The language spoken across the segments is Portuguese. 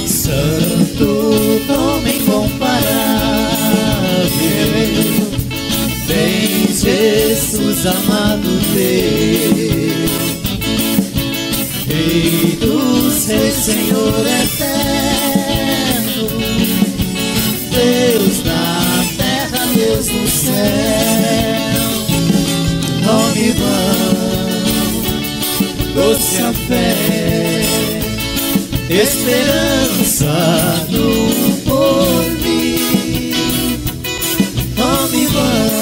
Santo, nome incomparável, vem Jesus amado teu, Rei dos reis, Senhor eterno, Deus na terra, Deus no céu. Nome vão, doce a fé, esperança no porvir. Nome vão,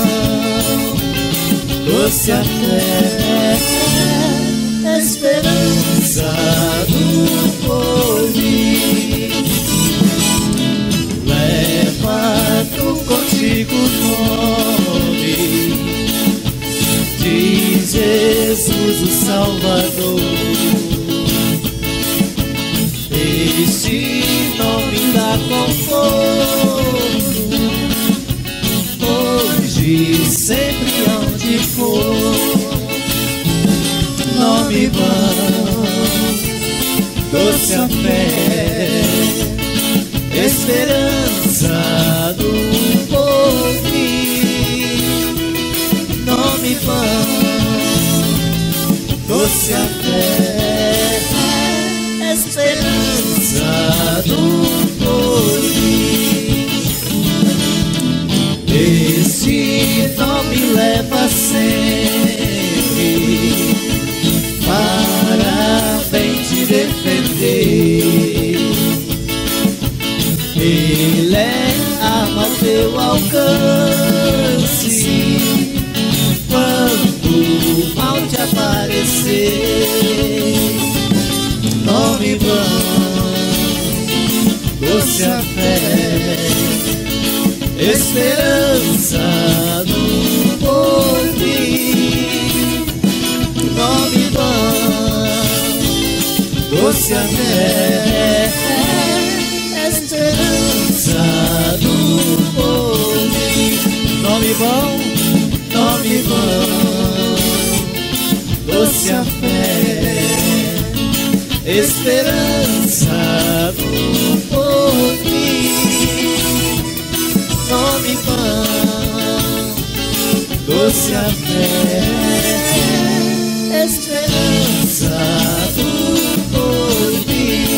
doce a fé, esperança no porvir. Leva tu contigo o nome de Jesus o Salvador. Este nome dá conforto, hoje, sempre, onde for. Nome vão, doce a fé, esperança do porvir. Nome vão, doce a fé, esperança do porvir. Este nome leva sempre para bem te defender. Ele é arma ao teu alcance quando o mal te aparecer. Nome vão, doce a fé, esperança no porvir. Nome vão, doce a fé, esperança no porvir. Nome vão, doce a fé, esperança no porvir. Nome vão, doce a fé, esperança do porvir.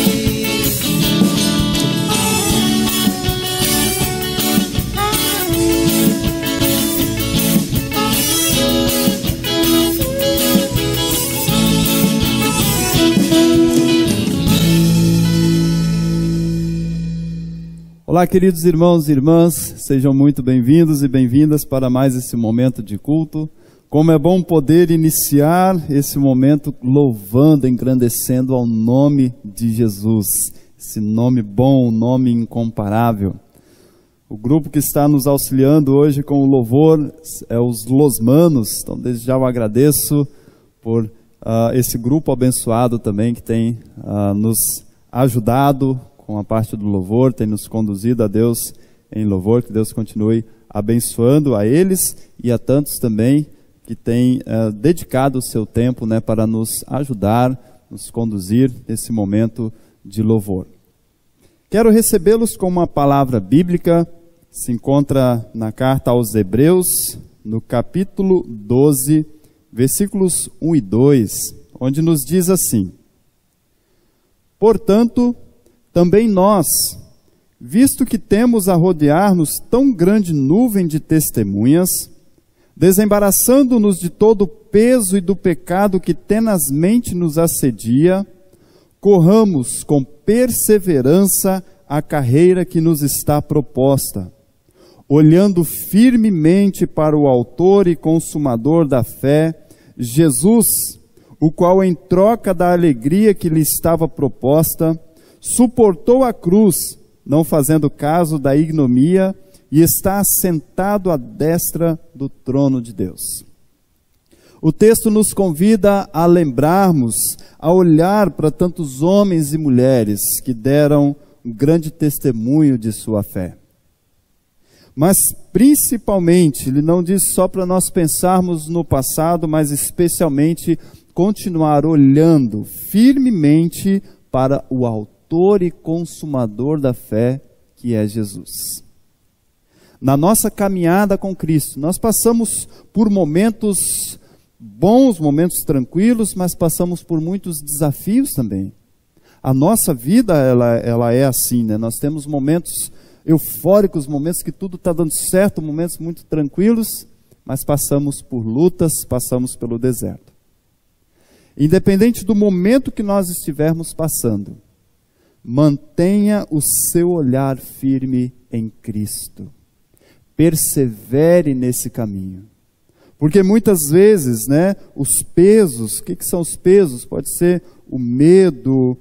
Olá, queridos irmãos e irmãs, sejam muito bem-vindos e bem-vindas para mais esse momento de culto. Como é bom poder iniciar esse momento louvando, engrandecendo ao nome de Jesus, esse nome bom, nome incomparável. O grupo que está nos auxiliando hoje com o louvor é os Losmanos, então desde já eu agradeço por esse grupo abençoado também que tem nos ajudado com a parte do louvor, tem nos conduzido a Deus em louvor, que Deus continue abençoando a eles e a tantos também que têm dedicado o seu tempo, né, para nos ajudar, nos conduzir nesse momento de louvor. Quero recebê-los com uma palavra bíblica, se encontra na carta aos Hebreus, no capítulo 12, versículos 1 e 2, onde nos diz assim: Portanto, também nós, visto que temos a rodear-nos tão grande nuvem de testemunhas, desembaraçando-nos de todo o peso e do pecado que tenazmente nos assedia, corramos com perseverança a carreira que nos está proposta, olhando firmemente para o autor e consumador da fé, Jesus, o qual, em troca da alegria que lhe estava proposta, suportou a cruz, não fazendo caso da ignomia, e está assentado à destra do trono de Deus. O texto nos convida a lembrarmos, a olhar para tantos homens e mulheres que deram um grande testemunho de sua fé. Mas principalmente, ele não diz só para nós pensarmos no passado, mas especialmente continuar olhando firmemente para o autor autor e consumador da fé, que é Jesus. Na nossa caminhada com Cristo, nós passamos por momentos bons, momentos tranquilos, mas passamos por muitos desafios também. A nossa vida, ela é assim, né? Nós temos momentos eufóricos, momentos que tudo está dando certo, momentos muito tranquilos, mas passamos por lutas, passamos pelo deserto. Independente do momento que nós estivermos passando, mantenha o seu olhar firme em Cristo. Persevere nesse caminho. Porque muitas vezes, né, os pesos, o que são os pesos? Pode ser o medo,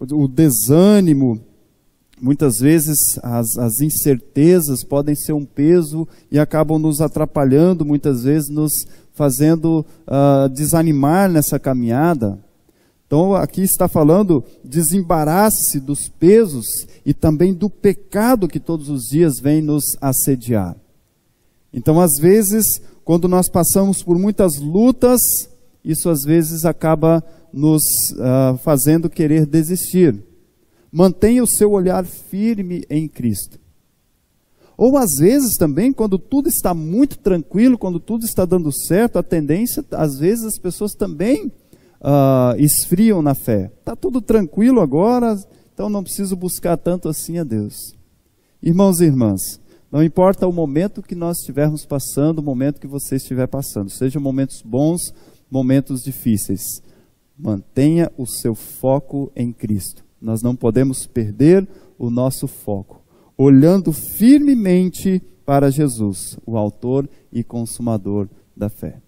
o desânimo. Muitas vezes as incertezas podem ser um peso e acabam nos atrapalhando, muitas vezes nos fazendo desanimar nessa caminhada. Então aqui está falando, desembarace-se dos pesos e também do pecado que todos os dias vem nos assediar. Então às vezes, quando nós passamos por muitas lutas, isso às vezes acaba nos fazendo querer desistir. Mantenha o seu olhar firme em Cristo. Ou às vezes também, quando tudo está muito tranquilo, quando tudo está dando certo, a tendência, às vezes as pessoas também esfriam na fé. Está tudo tranquilo agora, então não preciso buscar tanto assim a Deus. Irmãos e irmãs, não importa o momento que nós estivermos passando, o momento que você estiver passando, sejam momentos bons, momentos difíceis, mantenha o seu foco em Cristo. Nós não podemos perder o nosso foco, olhando firmemente para Jesus, o autor e consumador da fé.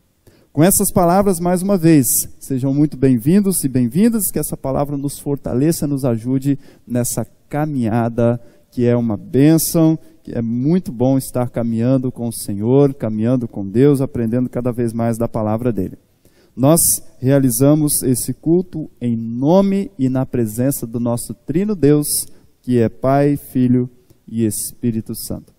Com essas palavras, mais uma vez, sejam muito bem-vindos e bem-vindas, que essa palavra nos fortaleça, nos ajude nessa caminhada, que é uma bênção, que é muito bom estar caminhando com o Senhor, caminhando com Deus, aprendendo cada vez mais da palavra dele. Nós realizamos esse culto em nome e na presença do nosso Trino Deus, que é Pai, Filho e Espírito Santo.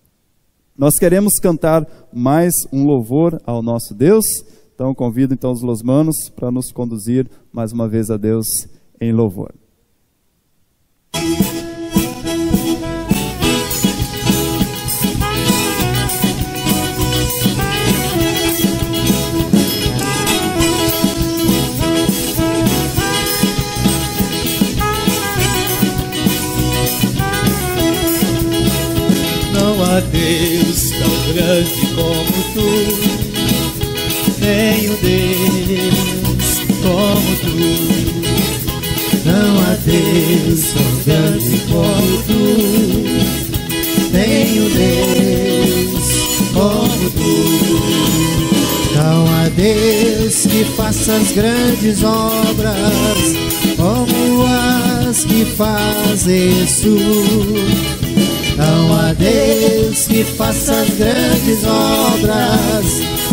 Nós queremos cantar mais um louvor ao nosso Deus, então convido então os losmanos para nos conduzir mais uma vez a Deus em louvor. Não há Deus tão grande como tu, nem um Deus como tu. Não há Deus tão grande como tu, nem um Deus como tu. Não há Deus que faça as grandes obras como as que fazes tu. Não há Deus que faça as grandes obras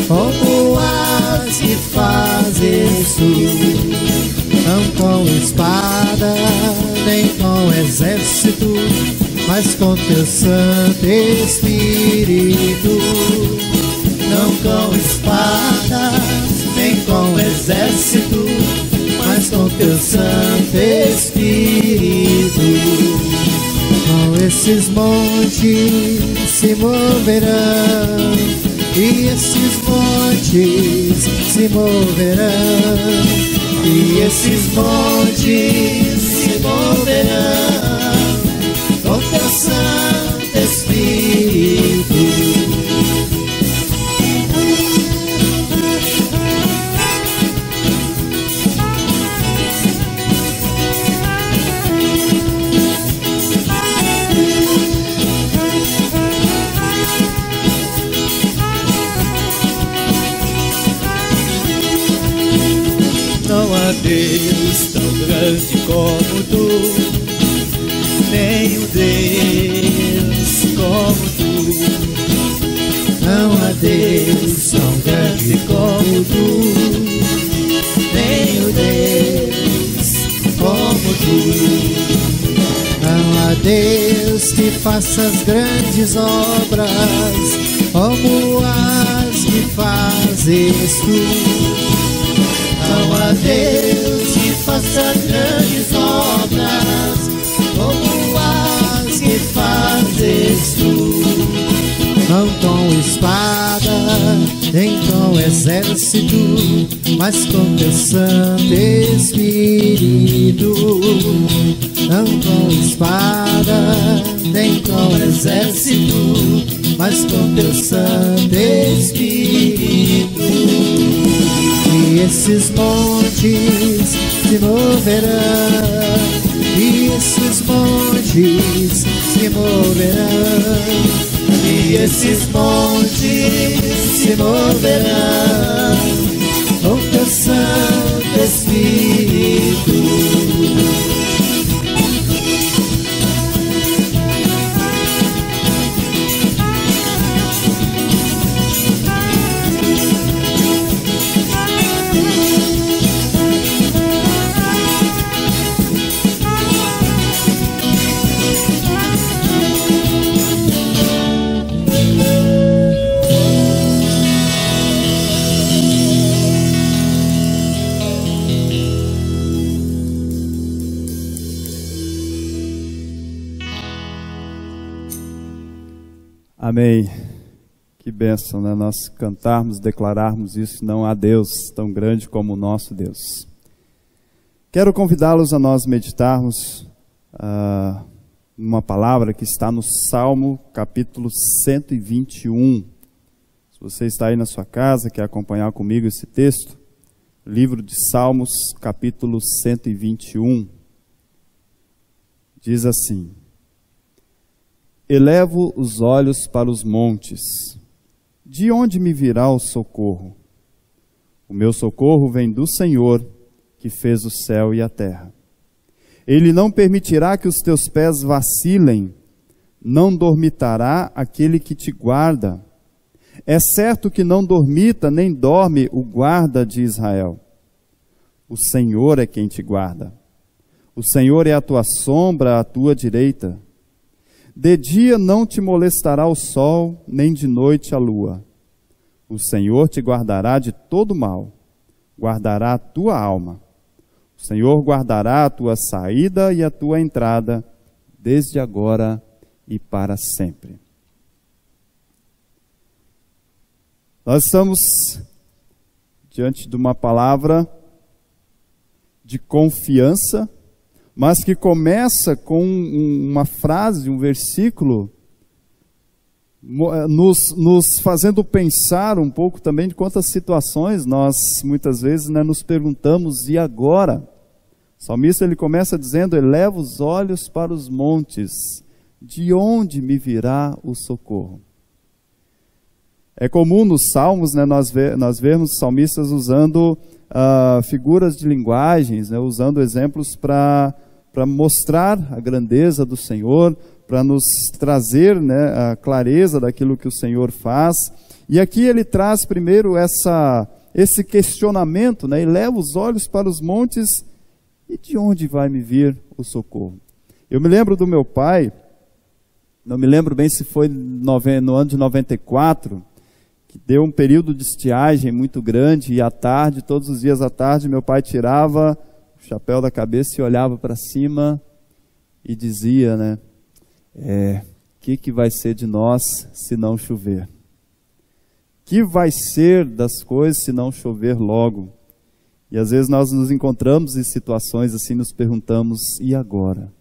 como as que fazes tu. Não com espada, nem com exército, mas com teu Santo Espírito. Não com espada, nem com exército, mas com teu Santo Espírito. Com esses montes se moverão, e esses montes se moverão, e esses montes se moverão, com teu Santo Espírito. Não há Deus tão grande como tu, nem um Deus como tu. Não há Deus tão grande como tu, nem um Deus como tu. Não há Deus que faça as grandes obras como as que fazes tu. Não há Deus que faça grandes obras, como as que fazes tu. Não com espada, nem com exército, mas com teu Santo Espírito. Não com espada, nem com exército, mas com teu Santo Espírito. E esses montes se moverão, e esses montes se moverão, e esses montes se moverão com teu Santo Espírito. Amém. Que bênção, né? Nós cantarmos, declararmos isso. Não há Deus tão grande como o nosso Deus. Quero convidá-los a nós meditarmos uma palavra que está no Salmo, capítulo 121. Se você está aí na sua casa, quer acompanhar comigo esse texto, livro de Salmos, capítulo 121. Diz assim: Elevo os olhos para os montes. De onde me virá o socorro? O meu socorro vem do Senhor, que fez o céu e a terra. Ele não permitirá que os teus pés vacilem, não dormitará aquele que te guarda. É certo que não dormita nem dorme o guarda de Israel. O Senhor é quem te guarda. O Senhor é a tua sombra à tua direita. De dia não te molestará o sol, nem de noite a lua. O Senhor te guardará de todo mal, guardará a tua alma. O Senhor guardará a tua saída e a tua entrada, desde agora e para sempre. Nós estamos diante de uma palavra de confiança, mas que começa com uma frase, um versículo, nos fazendo pensar um pouco também de quantas situações nós muitas vezes, né, nos perguntamos, e agora? O salmista ele começa dizendo: eleva os olhos para os montes, de onde me virá o socorro? É comum nos salmos, né, nós vermos salmistas usando figuras de linguagens, né, usando exemplos para mostrar a grandeza do Senhor, para nos trazer, né, a clareza daquilo que o Senhor faz. E aqui ele traz primeiro esse questionamento, né, eleva os olhos para os montes, e de onde vai me vir o socorro? Eu me lembro do meu pai, não me lembro bem se foi no ano de 94, que deu um período de estiagem muito grande, e à tarde, todos os dias à tarde, meu pai tirava o chapéu da cabeça e olhava para cima e dizia, né, que vai ser de nós se não chover? Que vai ser das coisas se não chover logo? E às vezes nós nos encontramos em situações assim, nos perguntamos, e agora?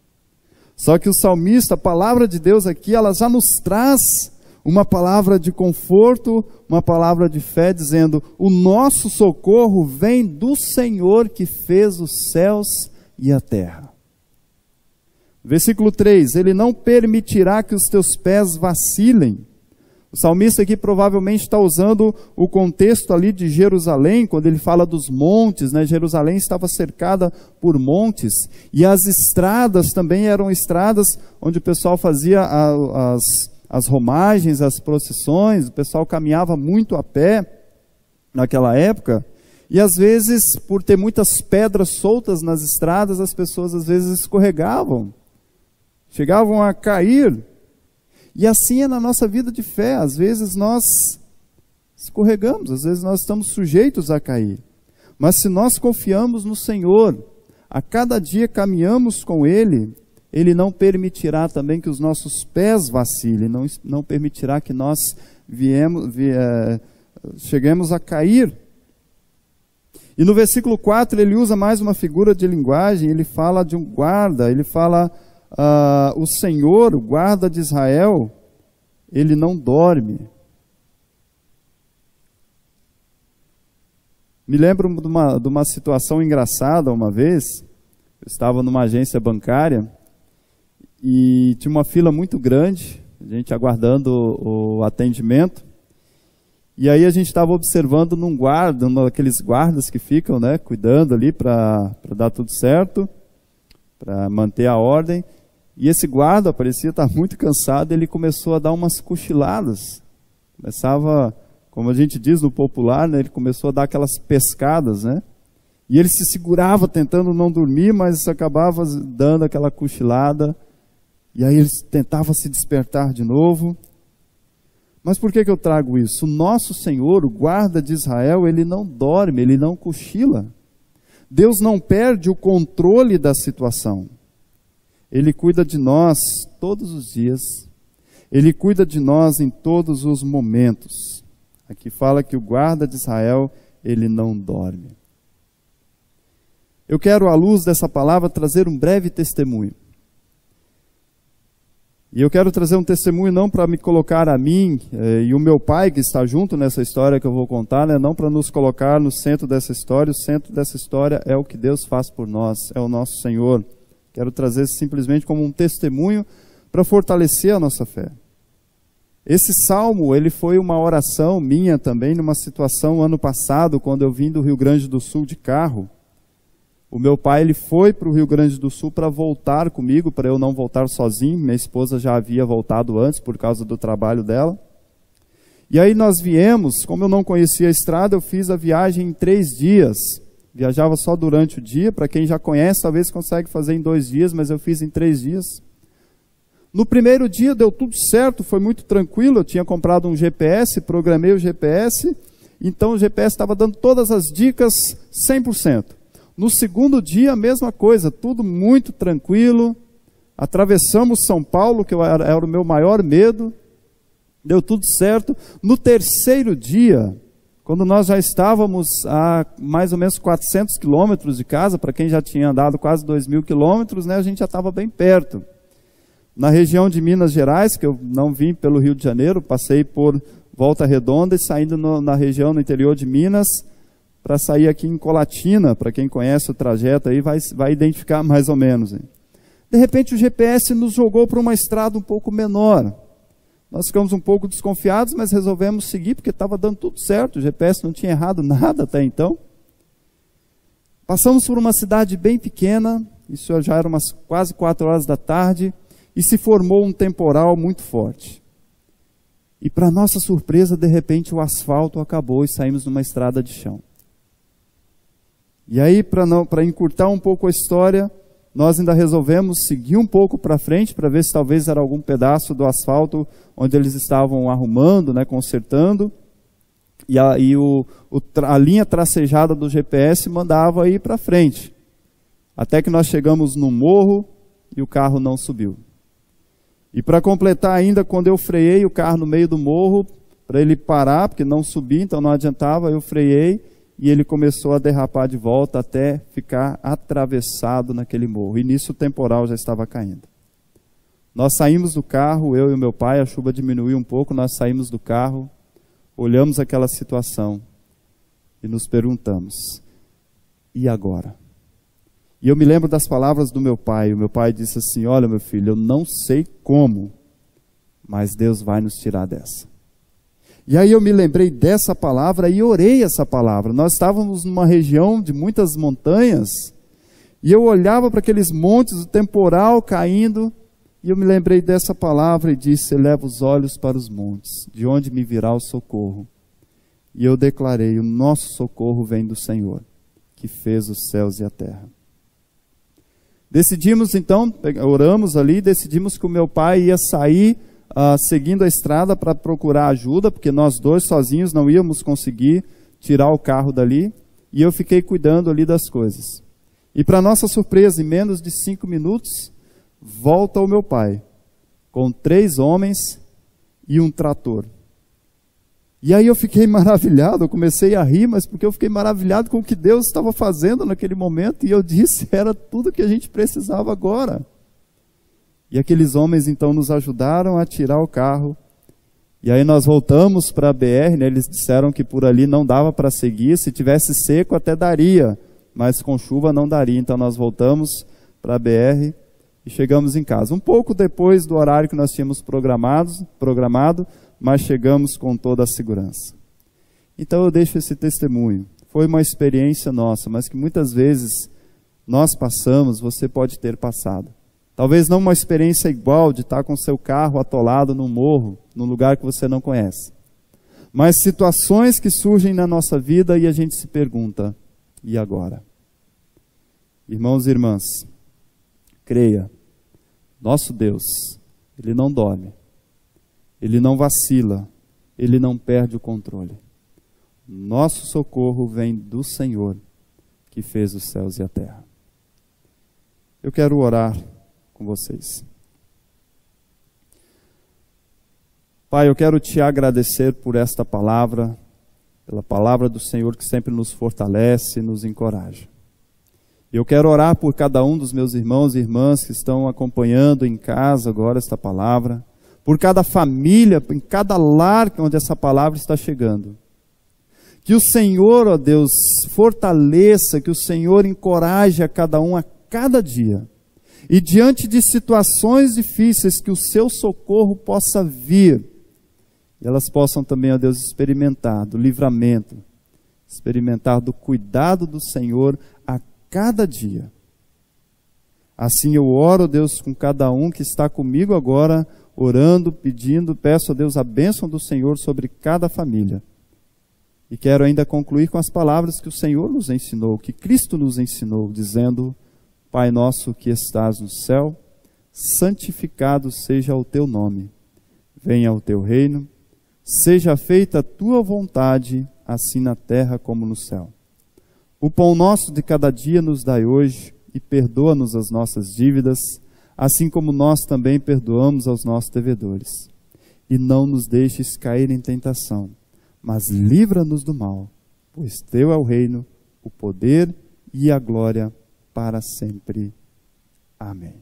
Só que o salmista, a palavra de Deus aqui, ela já nos traz uma palavra de conforto, uma palavra de fé, dizendo: o nosso socorro vem do Senhor que fez os céus e a terra. Versículo 3, ele não permitirá que os teus pés vacilem. O salmista aqui provavelmente está usando o contexto ali de Jerusalém, quando ele fala dos montes, né? Jerusalém estava cercada por montes, e as estradas também eram estradas onde o pessoal fazia as romagens, as procissões, o pessoal caminhava muito a pé naquela época, e às vezes, por ter muitas pedras soltas nas estradas, as pessoas às vezes escorregavam, chegavam a cair. E assim é na nossa vida de fé, às vezes nós escorregamos, às vezes nós estamos sujeitos a cair. Mas se nós confiamos no Senhor, a cada dia caminhamos com Ele, Ele não permitirá também que os nossos pés vacilem, não permitirá que nós cheguemos a cair. E no versículo 4 ele usa mais uma figura de linguagem, ele fala de um guarda, ele fala, o Senhor, o guarda de Israel, ele não dorme. Me lembro de uma situação engraçada uma vez. Eu estava numa agência bancária e tinha uma fila muito grande, a gente aguardando o atendimento. E aí a gente estava observando num guarda, aqueles guardas que ficam, né, cuidando ali para dar tudo certo, para manter a ordem. E esse guarda parecia estar muito cansado, ele começou a dar umas cochiladas. Começava, como a gente diz no popular, né, ele começou a dar aquelas pescadas, né? E ele se segurava tentando não dormir, mas acabava dando aquela cochilada. E aí ele tentava se despertar de novo. Mas por que eu trago isso? O nosso Senhor, o guarda de Israel, ele não dorme, ele não cochila. Deus não perde o controle da situação. Ele cuida de nós todos os dias. Ele cuida de nós em todos os momentos. Aqui fala que o guarda de Israel, ele não dorme. Eu quero, à luz dessa palavra, trazer um breve testemunho. E eu quero trazer um testemunho não para me colocar a mim e o meu pai, que está junto nessa história que eu vou contar, né? Não para nos colocar no centro dessa história. O centro dessa história é o que Deus faz por nós, é o nosso Senhor. Quero trazer simplesmente como um testemunho para fortalecer a nossa fé. Esse salmo, ele foi uma oração minha também, numa situação ano passado, quando eu vim do Rio Grande do Sul de carro. O meu pai, ele foi para o Rio Grande do Sul para voltar comigo, para eu não voltar sozinho. Minha esposa já havia voltado antes por causa do trabalho dela. E aí nós viemos, como eu não conhecia a estrada, eu fiz a viagem em 3 dias. Viajava só durante o dia, para quem já conhece, talvez consegue fazer em 2 dias, mas eu fiz em 3 dias. No primeiro dia deu tudo certo, foi muito tranquilo, eu tinha comprado um GPS, programei o GPS, então o GPS estava dando todas as dicas 100%. No segundo dia, a mesma coisa, tudo muito tranquilo. Atravessamos São Paulo, que era o meu maior medo. Deu tudo certo. No terceiro dia, quando nós já estávamos a mais ou menos 400 quilômetros de casa, para quem já tinha andado quase 2.000 quilômetros, né, a gente já estava bem perto. Na região de Minas Gerais, que eu não vim pelo Rio de Janeiro, passei por Volta Redonda e saindo na região, no interior de Minas, para sair aqui em Colatina. Para quem conhece o trajeto aí, vai identificar mais ou menos. Hein? De repente o GPS nos jogou para uma estrada um pouco menor. Nós ficamos um pouco desconfiados, mas resolvemos seguir, porque estava dando tudo certo, o GPS não tinha errado nada até então. Passamos por uma cidade bem pequena, isso já era umas quase 4 horas da tarde, e se formou um temporal muito forte. E para nossa surpresa, de repente o asfalto acabou e saímos numa estrada de chão. E aí, para encurtar um pouco a história, nós ainda resolvemos seguir um pouco para frente, para ver se talvez era algum pedaço do asfalto onde eles estavam arrumando, né, consertando. E a linha tracejada do GPS mandava ir para frente. Até que nós chegamos no morro e o carro não subiu. E para completar ainda, quando eu freiei o carro no meio do morro, para ele parar, porque não subia, então não adiantava, eu freiei. E ele começou a derrapar de volta até ficar atravessado naquele morro. E nisso o temporal já estava caindo. Nós saímos do carro, eu e o meu pai, a chuva diminuiu um pouco, nós saímos do carro, olhamos aquela situação e nos perguntamos, e agora? E eu me lembro das palavras do meu pai. O meu pai disse assim, olha meu filho, eu não sei como, mas Deus vai nos tirar dessa. E aí eu me lembrei dessa palavra e orei essa palavra. Nós estávamos numa região de muitas montanhas, e eu olhava para aqueles montes, o temporal caindo, e eu me lembrei dessa palavra e disse, eleva os olhos para os montes, de onde me virá o socorro. E eu declarei, o nosso socorro vem do Senhor, que fez os céus e a terra. Decidimos então, oramos ali, decidimos que o meu pai ia sair seguindo a estrada para procurar ajuda, porque nós dois sozinhos não íamos conseguir tirar o carro dali, e eu fiquei cuidando ali das coisas. E para nossa surpresa, em menos de 5 minutos, volta o meu pai, com 3 homens e um trator. E aí eu fiquei maravilhado, eu comecei a rir, mas porque eu fiquei maravilhado com o que Deus estava fazendo naquele momento, e eu disse, era tudo que a gente precisava agora. E aqueles homens então nos ajudaram a tirar o carro, e aí nós voltamos para a BR, né? Eles disseram que por ali não dava para seguir, se tivesse seco até daria, mas com chuva não daria, então nós voltamos para a BR e chegamos em casa. Um pouco depois do horário que nós tínhamos programado, mas chegamos com toda a segurança. Então eu deixo esse testemunho. Foi uma experiência nossa, mas que muitas vezes nós passamos, você pode ter passado. Talvez não uma experiência igual de estar com seu carro atolado num morro, num lugar que você não conhece. Mas situações que surgem na nossa vida e a gente se pergunta, e agora? Irmãos e irmãs, creia, nosso Deus, Ele não dorme. Ele não vacila, Ele não perde o controle. Nosso socorro vem do Senhor, que fez os céus e a terra. Eu quero orar com vocês. Pai, eu quero te agradecer por esta palavra, pela palavra do Senhor que sempre nos fortalece e nos encoraja. Eu quero orar por cada um dos meus irmãos e irmãs que estão acompanhando em casa agora esta palavra, por cada família, em cada lar onde essa palavra está chegando. Que o Senhor, ó Deus, fortaleça, que o Senhor encoraje a cada um a cada dia. E diante de situações difíceis, que o seu socorro possa vir. E elas possam também, ó Deus, experimentar do livramento, experimentar do cuidado do Senhor a cada dia. Assim eu oro, Deus, com cada um que está comigo agora, orando, pedindo, peço a Deus a bênção do Senhor sobre cada família. E quero ainda concluir com as palavras que o Senhor nos ensinou, que Cristo nos ensinou, dizendo, Pai nosso que estás no céu, santificado seja o teu nome. Venha o teu reino, seja feita a tua vontade, assim na terra como no céu. O pão nosso de cada dia nos dai hoje, e perdoa-nos as nossas dívidas, assim como nós também perdoamos aos nossos devedores. E não nos deixes cair em tentação, mas livra-nos do mal, pois teu é o reino, o poder e a glória para sempre. Amém.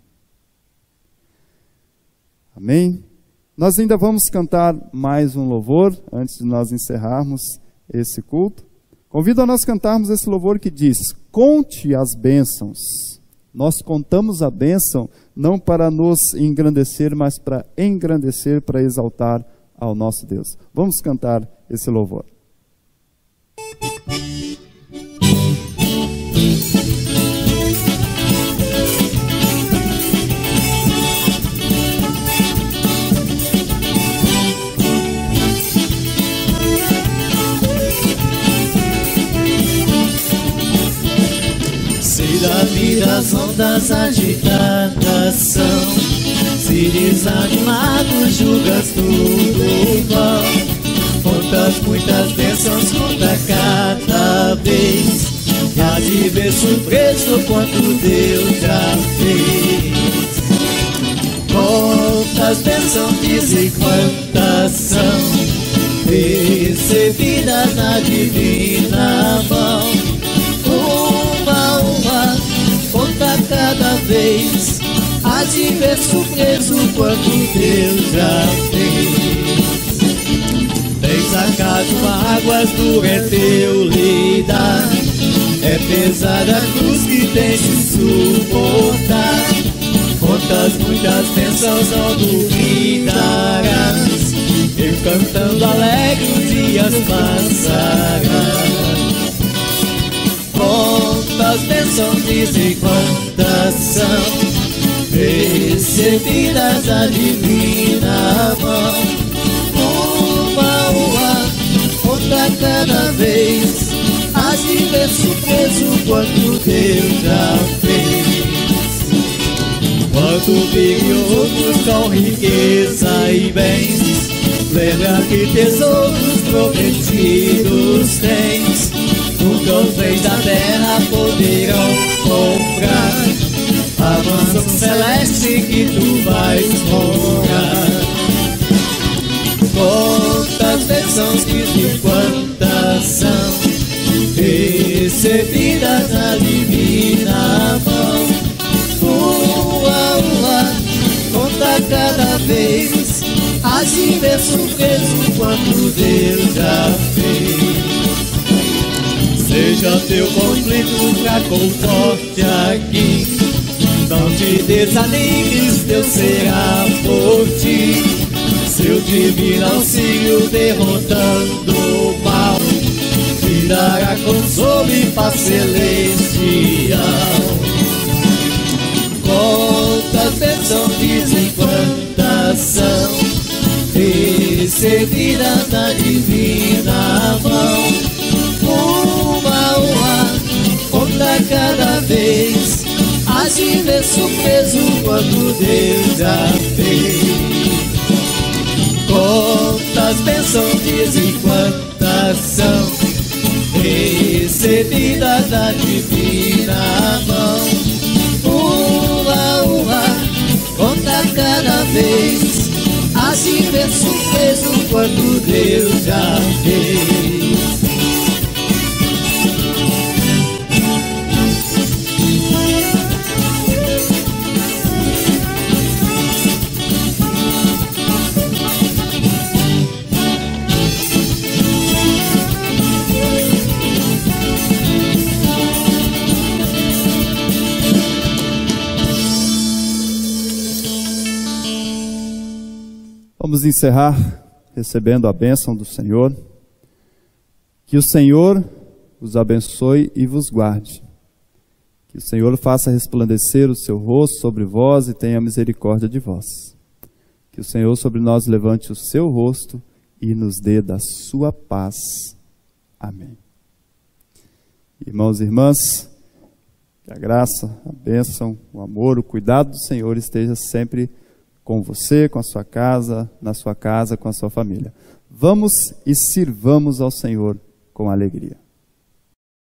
Amém? Nós ainda vamos cantar mais um louvor, antes de nós encerrarmos esse culto. Convido a nós cantarmos esse louvor que diz, conte as bênçãos. Nós contamos a bênção não para nos engrandecer, mas para engrandecer, para exaltar ao nosso Deus. Vamos cantar esse louvor. Da vida as ondas agitadas são, se desanimados julgas tudo vão. Contas muitas bênçãos, conta cada vez, e há de ver surpreso quanto Deus já fez. Quantas bênçãos dizem quantas são, recebidas na divina mão. Conta cada vez, há de ver surpreso quanto Deus já fez. Tens acaso águas do é teu lidar, é pesada a cruz que tens de suportar. Quantas muitas bênçãos não duvidarás, eu cantando alegre os dias passarás. Quantas bênçãos dizem quantas são, recebidas da divina mão. Uma, conta cada vez, há de ver surpreso quanto Deus já fez. Quanto outros com riqueza e bens, lembra que tesouros prometidos tens. nunca os reis da terra poderão comprar a mansão celeste que tu vais morar. Quantas bênçãos e quantas são recebidas na divina mão. Conta cada vez, assim vê surpreso quanto Deus já fez. Seja teu conflito fraco ou forte aqui, não te desanimes, Deus será por ti. Seu divino auxílio derrotando o mal, te dará consolo e paz celestial. Quantas bênçãos dizem quantas são recebidas na divina mão. Uma, conta cada vez, assim vê surpreso quando Deus já fez. Quantas bênçãos dizem quantas são recebidas da divina mão. Conta cada vez, assim vê surpreso quando Deus já fez. Vamos encerrar recebendo a bênção do Senhor. Que o Senhor os abençoe e vos guarde. Que o Senhor faça resplandecer o seu rosto sobre vós e tenha misericórdia de vós. Que o Senhor sobre nós levante o seu rosto e nos dê da sua paz. Amém. Irmãos e irmãs, que a graça, a bênção, o amor, o cuidado do Senhor esteja sempre com você, com a sua casa, na sua casa, com a sua família. Vamos e sirvamos ao Senhor com alegria.